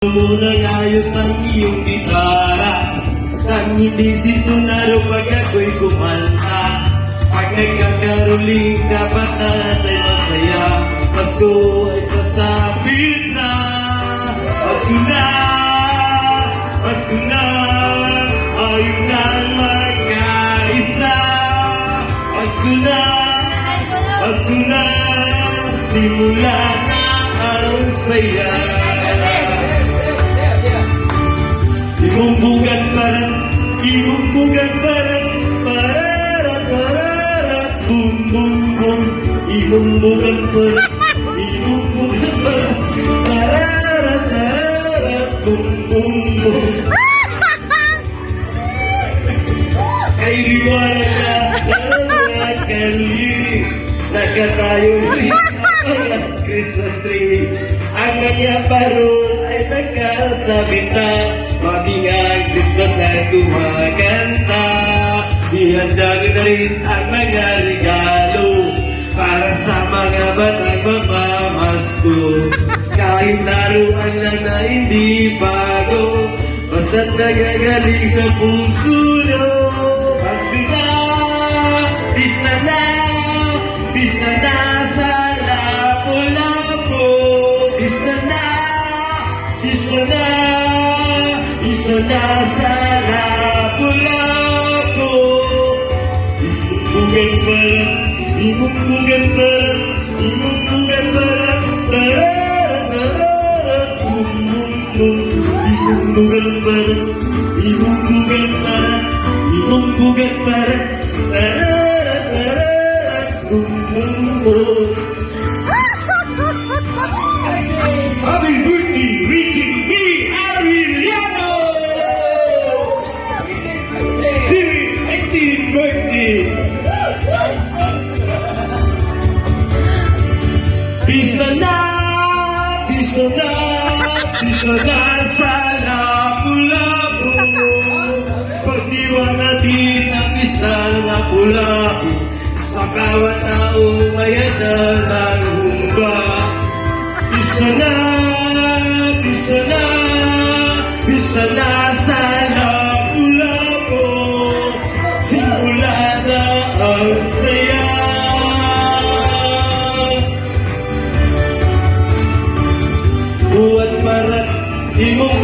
Munang ayos ang iyong gitara, nang hindi sintunaro pag ako'y kumanta. Pag nagkakaroling, dapat natin masaya. Pasko ay sasapit na. Pasko na, Pasko na, ayaw na magkaisa. Pasko na, Pasko na, simula na ang saya. Imumbugan parang, imumbugan parang, pararat, pararat, bum, bum, bum. Imumbugan parang, imumbugan parang, pararat, pararat, bum, bum, bum. Kay liwanag na, dalawa kali, nakatayo rin ang Christmas tree. Ang mga parol ay nagkasabit na, maging ang Christmas na kumakanta. Ihandang na rin ang mga regalo para sa mga batang mamamasko. Kahit laruan lang na hindi bago, basta't nagagaling sa puso nyo. Pasko na, pista na, pista na sa Lapu-Lapu. Pista na, pista na, pista na sa Lapu-Lapu. Imumbugan parang, imumbugan parang, imumbugan parang, tararat, tararat, bum, bum, bum. Imumbugan parang, imumbugan parang, imumbugan parang, tararat, tararat, bum, bum, bum. Happy birthday, reaching me, Ariliano! Siri, 18th birthday! Pisa na, pisa na, pisa na sa Lapu-Lapu. Pagdiwang natin ang pista ng Lapu-Lapu, sa kawat tao mayan na ng humba. Pisa na, pisa na, pisa na sa Lapu-Lapu. Simula na ang saya. Buwan parat, imong